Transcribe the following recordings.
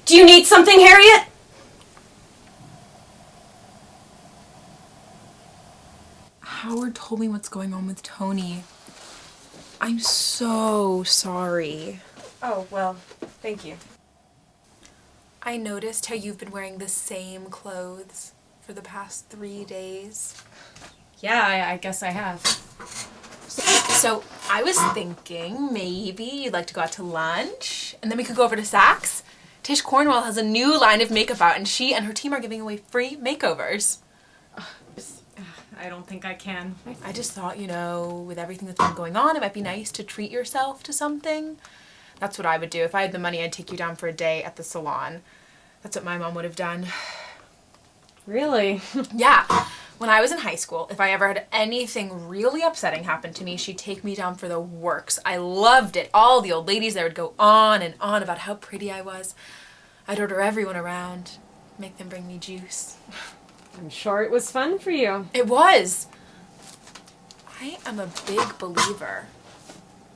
Do you need something, Harriet? Howard told me what's going on with Tony. I'm so sorry. Oh, well, thank you. I noticed how you've been wearing the same clothes for the past 3 days. Yeah, I guess I have. So I was thinking maybe you'd like to go out to lunch and then we could go over to Saks. Tish Cornwell has a new line of makeup out and she and her team are giving away free makeovers. I don't think I can. I just thought, you know, with everything that's been going on, it might be nice to treat yourself to something. That's what I would do. If I had the money, I'd take you down for a day at the salon. That's what my mom would have done. Really? Yeah. When I was in high school, if I ever had anything really upsetting happen to me, she'd take me down for the works. I loved it. All the old ladies there would go on and on about how pretty I was. I'd order everyone around, make them bring me juice. I'm sure it was fun for you. It was. I am a big believer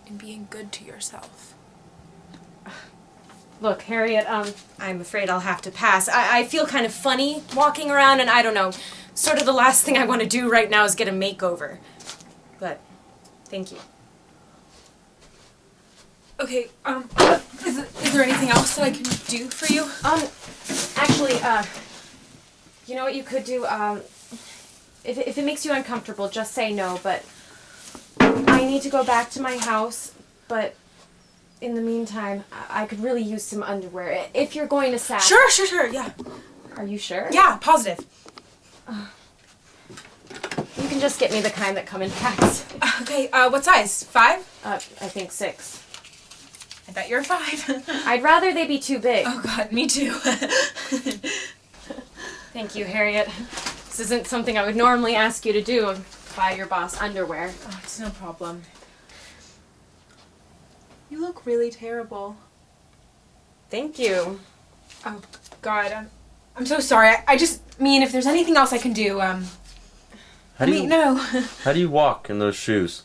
in being good to yourself. Look, Harriet, I'm afraid I'll have to pass. I feel kind of funny walking around, and I don't know, sort of the last thing I want to do right now is get a makeover. But, thank you. Okay, is there anything else that I can do for you? Actually, you know what you could do? If it makes you uncomfortable, just say no, but I need to go back to my house, but in the meantime, I could really use some underwear. If you're going to Saks. Sure, yeah. Are you sure? Yeah, positive. You can just get me the kind that come in packs. Okay, what size? 5? I think 6. I bet you're a 5. I'd rather they be too big. Oh God, me too. Thank you, Harriet. This isn't something I would normally ask you to do, buy your boss underwear. Oh, it's no problem. You look really terrible. Thank you. Oh God, I'm so sorry. I just mean if there's anything else I can do, How do you walk in those shoes?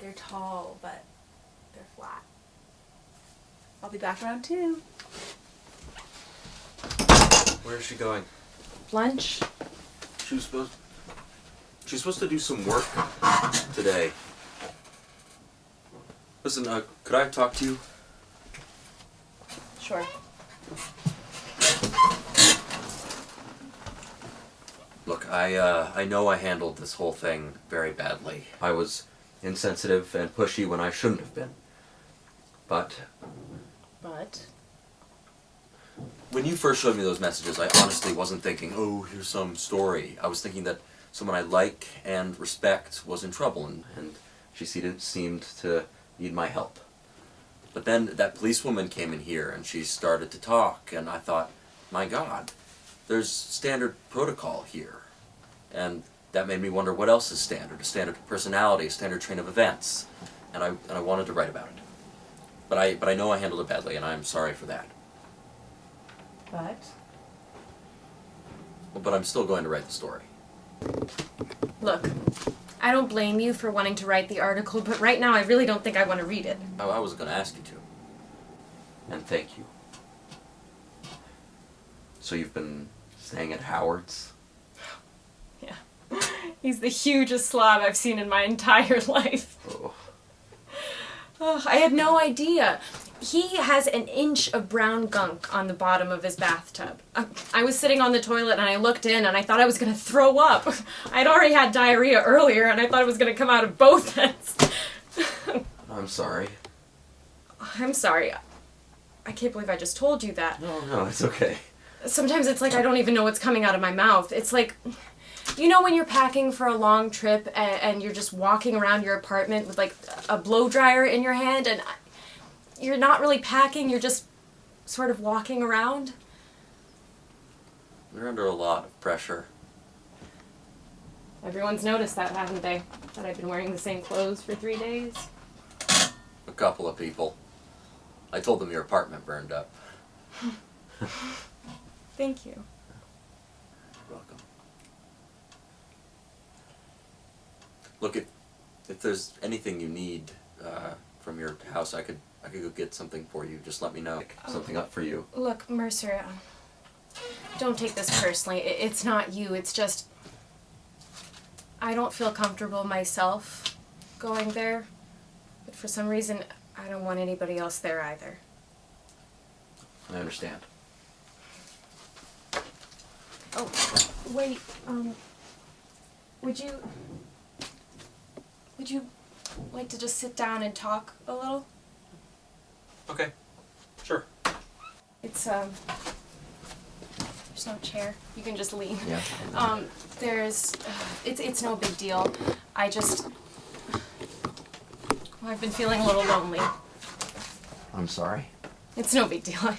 They're tall, but they're flat. I'll be back around 2. Where is she going? Lunch? She's supposed to do some work today. Listen, could I talk to you? Sure. Look, I know I handled this whole thing very badly. I was insensitive and pushy when I shouldn't have been. But when you first showed me those messages, I honestly wasn't thinking, oh, here's some story. I was thinking that someone I like and respect was in trouble, and she seemed to need my help. But then that policewoman came in here, and she started to talk, and I thought, my God, there's standard protocol here. And that made me wonder what else is standard. A standard personality, a standard train of events. And I wanted to write about it. But I know I handled it badly, and I'm sorry for that. But I'm still going to write the story. Look, I don't blame you for wanting to write the article, but right now I really don't think I want to read it. I was going to ask you to. And thank you. So you've been staying at Howard's? Yeah. He's the hugest slob I've seen in my entire life. Oh. Oh, I had no idea. He has an inch of brown gunk on the bottom of his bathtub. I was sitting on the toilet and I looked in and I thought I was going to throw up. I'd already had diarrhea earlier and I thought it was going to come out of both ends. I'm sorry. I'm sorry. I can't believe I just told you that. No, it's okay. Sometimes it's like I don't even know what's coming out of my mouth. It's like, you know when you're packing for a long trip and you're just walking around your apartment with like a blow dryer in your hand and you're not really packing, you're just sort of walking around? We're under a lot of pressure. Everyone's noticed that, haven't they? That I've been wearing the same clothes for 3 days. A couple of people. I told them your apartment burned up. Thank you. You're welcome. Look, if there's anything you need from your house, I could go get something for you. Just let me know. Something up for you. Look, Mercer, don't take this personally. It's not you. It's just I don't feel comfortable myself going there, but for some reason I don't want anybody else there either. I understand. Oh, wait. Would you like to just sit down and talk a little? Okay. Sure. It's there's no chair. You can just lean. Yeah. It's no big deal. I've been feeling a little lonely. I'm sorry. It's no big deal.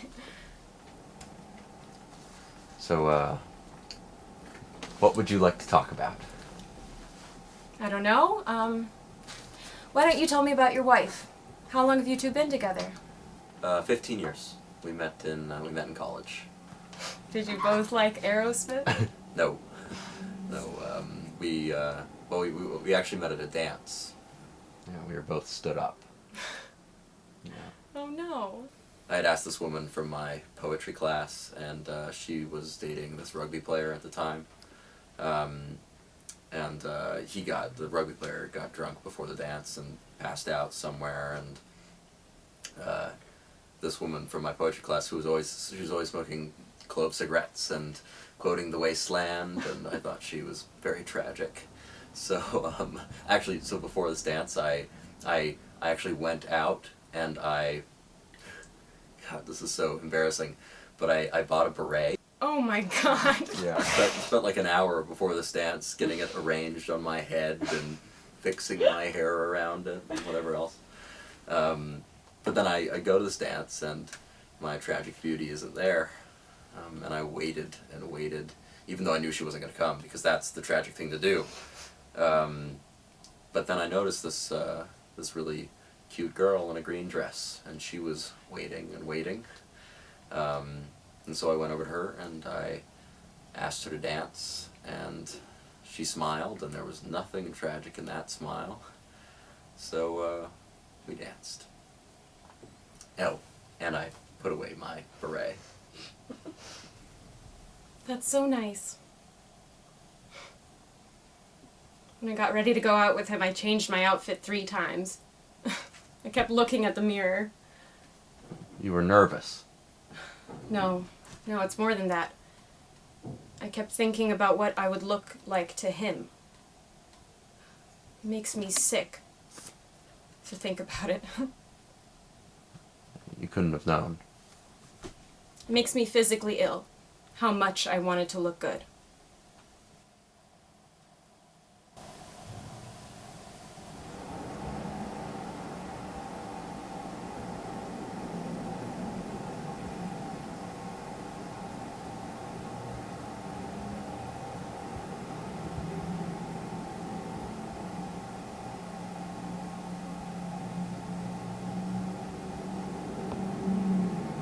So, what would you like to talk about? I don't know. Why don't you tell me about your wife? How long have you two been together? 15 years. We met in college. Did you both like Aerosmith? No. We actually met at a dance. Yeah, we were both stood up. Yeah. Oh no. I had asked this woman from my poetry class, and she was dating this rugby player at the time. The rugby player got drunk before the dance and passed out somewhere, and this woman from my poetry class she was always smoking clove cigarettes and quoting The Wasteland, and I thought she was very tragic. So so before this dance, I actually went out and God, this is so embarrassing, but I bought a beret. Oh my God. Yeah. Spent like an hour before this dance getting it arranged on my head and fixing my hair around it and whatever else. But then I go to this dance and my tragic beauty isn't there. And I waited and waited, even though I knew she wasn't going to come, because that's the tragic thing to do. But then I noticed this really cute girl in a green dress, and she was waiting and waiting. And so I went over to her and I asked her to dance, and she smiled, and there was nothing tragic in that smile. So we danced. Oh, and I put away my beret. That's so nice. When I got ready to go out with him, I changed my outfit 3 times. I kept looking at the mirror. You were nervous. No, it's more than that. I kept thinking about what I would look like to him. It makes me sick to think about it. You couldn't have known. It makes me physically ill, how much I wanted to look good.